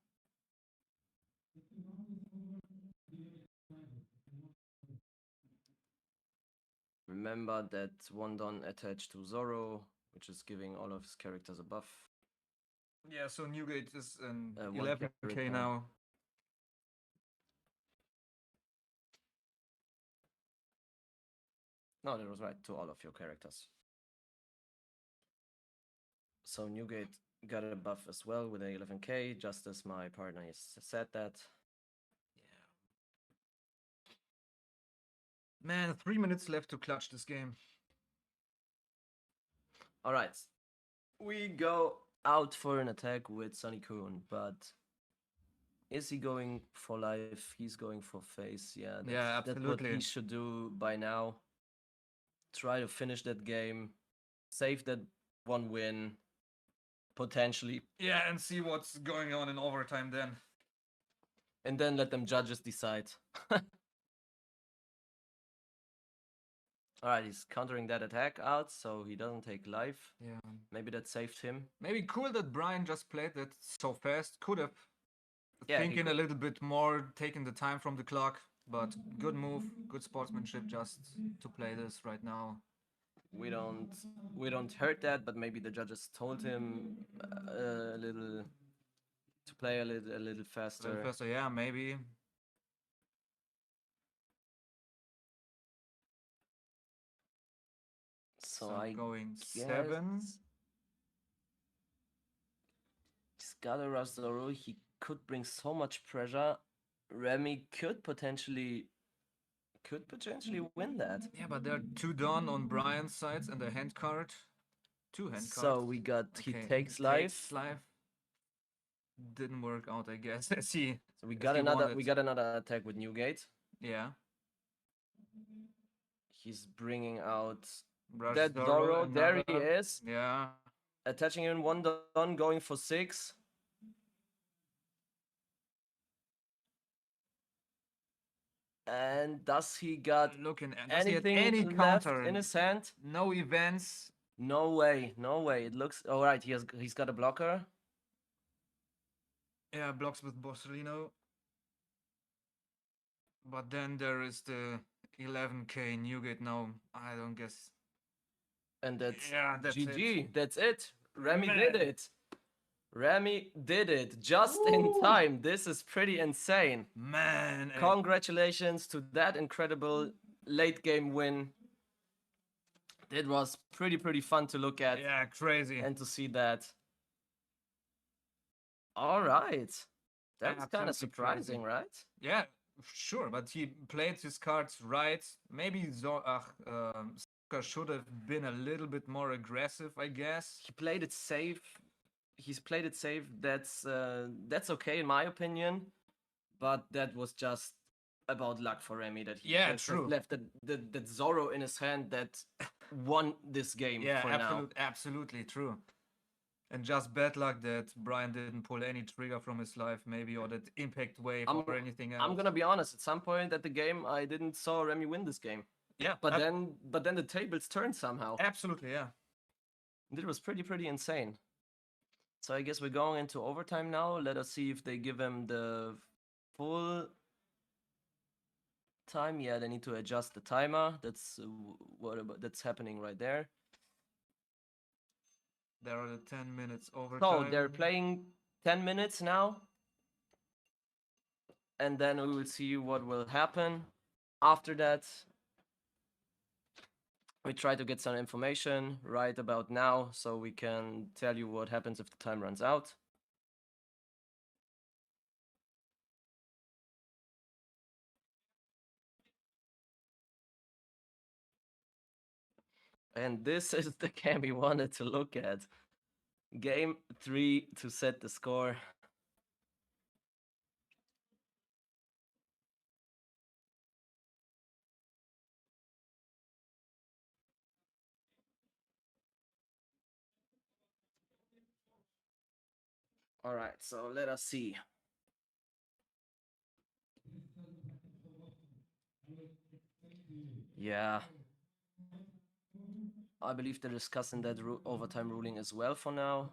Remember that 1 Don attached to Zoro, which is giving all of his characters a buff. Yeah, so Newgate is an 1 11k character. now. No, that was right, to all of your characters. So Newgate got a buff as well with a 11k, just as my partner said that. Man, 3 minutes left to clutch this game. All right, we go out for an attack with Sunny Kun, but is he going for life? He's going for face. Yeah, Yeah, that's what he absolutely. should do by now. Try to finish that game, save that one win, potentially, Yeah, and see what's going on in overtime then. and then let them judges decide. All right, he's countering that attack out, so he doesn't take life. Yeah. Maybe that saved him. Maybe cool that Brian just played that so fast. Could have Yeah, he thinking a could- little bit more, taking the time from the clock. But good move, good sportsmanship just to play this right now. we don't hurt that, but maybe the judges told him a little to play a little A little faster. faster, yeah, maybe. So I going guess 7. he's got a rush Zoro. He could bring so much pressure. Remy could potentially win that. Yeah, but there are 2 done on Brian's sides and a hand card. 2 hand cards. So we got he Okay, takes life. Didn't work out, I guess. As he, So we as got he another wanted. attack with Newgate. Yeah. He's bringing out Brush that Zoro. There he another. is. Yeah. Attaching in one don, going for 6. And does he got Looking at does he have anything any left counter? in his hand? No events. No way, no way. It looks all right. He's got a blocker. Yeah, blocks with Borsellino. But then there is the 11k Newgate now. I don't guess. And that's That's GG. it. That's it. Remy did Man. it. Remy did it just in time. This is pretty insane. Man. Congratulations to that incredible late game win. It was pretty fun to look at Yeah, crazy. and to see that. All right. That's kind Absolutely of surprising, crazy. right? Yeah, sure, but he played his cards right. Maybe Saka should have been a little bit more aggressive, I guess. He played it safe. He's played it safe. That's okay in my opinion, but that was just about luck for Remy that he Yeah, just true. left that Zoro in his hand that won this game Yeah, for now. absolutely true. And just bad luck that Brian didn't pull any trigger from his life, maybe, or that impact wave or anything else. I'm gonna be honest. At some point at the game, I didn't saw Remy win this game. Yeah, But then the tables turned somehow. absolutely, yeah. It was pretty insane. So I guess we're going into overtime now. Let us see if they give him the full time. Yeah, they need to adjust the timer. That's that's happening right there. There are the 10 minutes So overtime. they're playing 10 minutes now. And then we will see what will happen. After that, we try to get some information right about now so we can tell you what happens if the time runs out. And this is the game we wanted to look at. Game 3 to set the score. All right, so let us see. Yeah. I believe they're discussing that overtime ruling as well for now.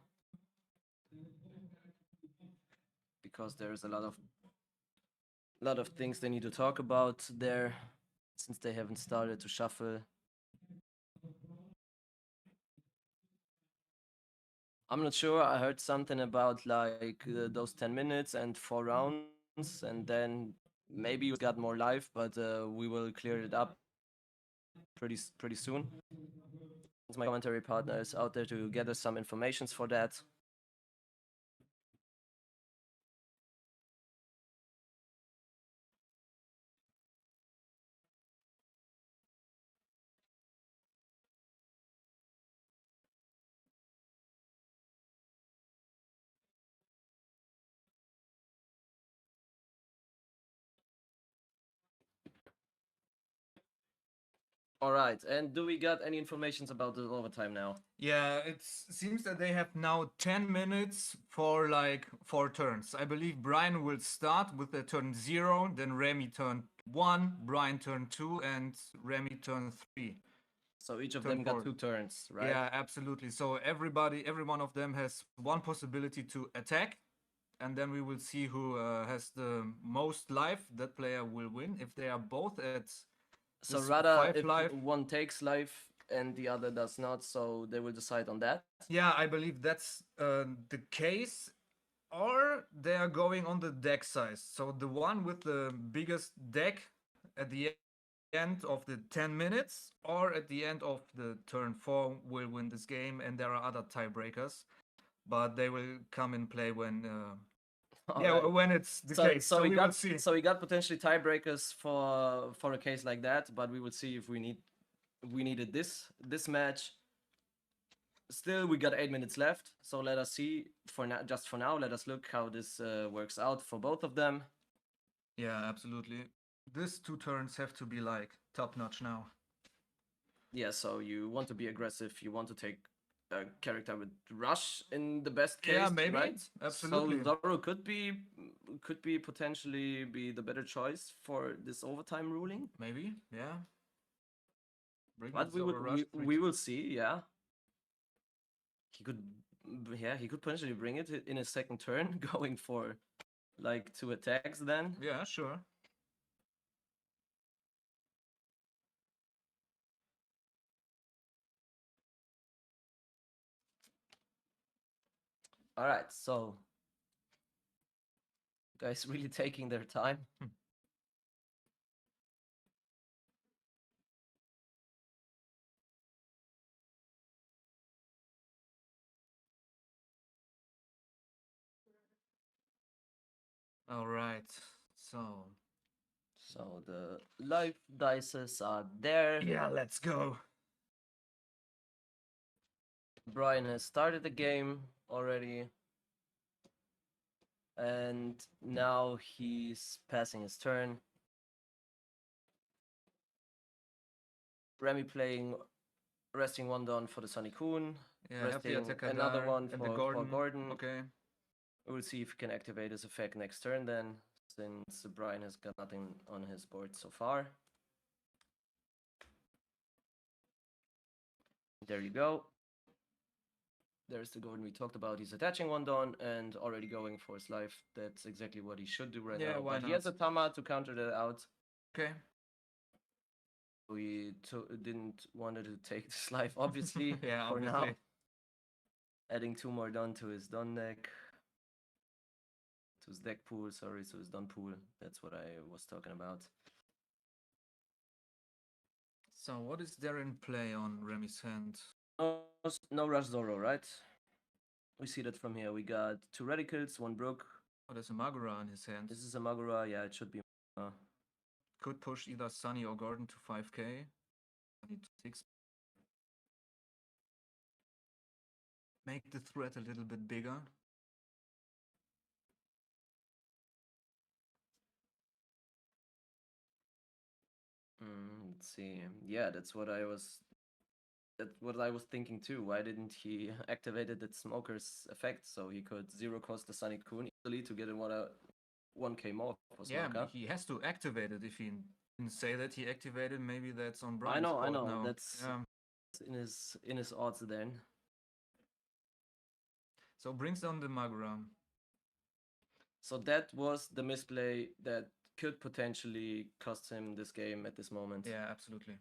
Because there's a lot of things they need to talk about there since they haven't started to shuffle. I'm not sure. I heard something about like those 10 minutes and 4 rounds, and then maybe you got more live, but we will clear it up pretty soon. Since my commentary partner is out there to gather some informations for that. All right. And do we got any informations about the overtime now? Yeah, it seems that they have now 10 minutes for like 4 turns. I believe Brian will start with the turn 0, then Remy turn 1, Brian turn 2, and Remy turn 3. So each of Turn them got 2 4. turns, right? Yeah, absolutely. So every one of them has one possibility to attack, and then we will see who has the most life. That player will win. If they are both at So this rather 5 if life, one takes life and the other does not, so they will decide on that. yeah, I believe that's the case. Or they are going on the deck size. So the one with the biggest deck at the end of the 10 minutes or at the end of the turn 4 will win this game. And there are other tiebreakers, but they will come in play when Alright. when it's the So, case. So we will see. so we got potentially tiebreakers for a case like that, but we will see if we needed this match. Still, we got 8 minutes left, so let us see. For now, just for now, let us look how this works out for both of them. Yeah, absolutely. These 2 turns have to be like top notch now. Yeah, so you want to be aggressive. You want to take a character with rush in the best case, Yeah, maybe. right? Absolutely. So Zoro could be potentially be the better choice for this overtime ruling. Maybe, yeah. Bring But that Zoro rush we will see. Yeah, he could. Yeah, he could potentially bring it in his second turn, going for like 2 attacks. Then Yeah, sure. all right. So guys, really taking their time. All right. So So the life dices are there. yeah, let's go. Brian has started the game already. And now he's passing his turn. Remy playing resting one down for the Sunny Kun. Yeah, have the Resting attacker another there one and the for Gordon. Gordon. Okay. We'll see if he can activate his effect next turn then, since Brian has got nothing on his board so far. There you go. There's the Gordon we talked about. He's attaching one down and already going for his life. That's exactly what he should do right Yeah, now. why But he has a not? Tama to counter that out. Okay. We didn't want to take this life, obviously, Yeah, for obviously. now. Adding 2 more Don to his Don deck. To his deck pool, sorry, to his Don pool. That's what I was talking about. So what is there in play on Remy's hand? No Rush Zoro, right? We see that from here. We got 2 Radicals, 1 Brook. Oh, there's a Magura in his hand. This is a Magura. Yeah, it should be. Could push either Sunny or Gordon to 5k. Sunny to 6. Make the threat a little bit bigger. Let's see. Yeah, that's what I was thinking too. Why didn't he activated that Smoker's effect so he could 0 cost the Sunny Kun easily to get 1k more for Yeah, Smoker? he has to activate it. If he didn't say that he activated, maybe that's on I Brian's know. now. That's in his odds then. So brings down the Magura. So that was the misplay that could potentially cost him this game at this moment. Yeah, absolutely.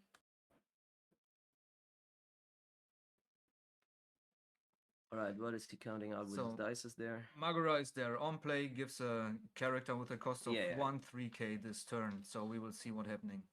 Alright, what is he counting out with his dices there? Magura is there on play, gives a character with a cost of 1 3k this turn. So we will see what's happening.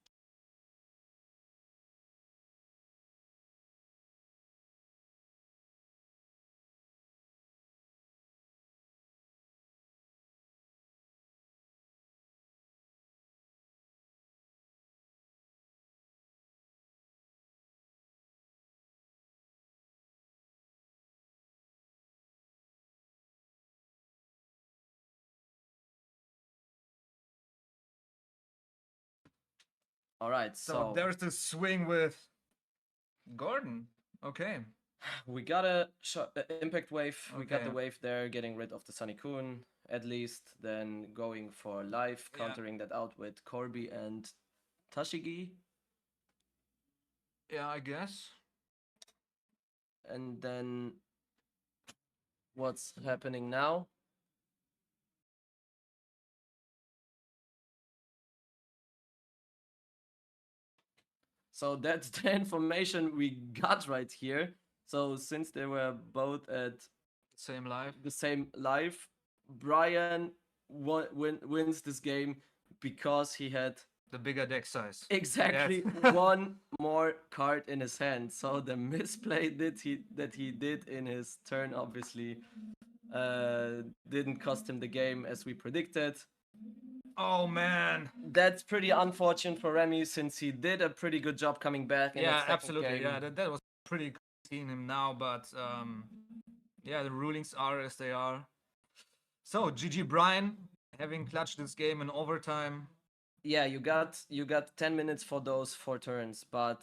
All right, So so there's the swing with Gordon. Okay. we got a impact wave. We got the Okay. wave there, getting rid of the Sunny Kun at least. Then going for life, Yeah. countering that out with Corby and Tashigi. Yeah, I guess. And then what's happening now? So that's the information we got right here. So since they were both at Same life. the same life, Brian wins this game because he had The bigger deck size. exactly Yes. one more card in his hand. So the misplay that he did in his turn obviously didn't cost him the game as we predicted. Oh man. That's pretty unfortunate for Remy since he did a pretty good job coming back in Yeah, that second absolutely. game. Yeah, that was pretty cool seeing him now, but yeah, the rulings are as they are. So GG Brian having clutched this game in overtime. Yeah, you got 10 minutes for those 4 turns, but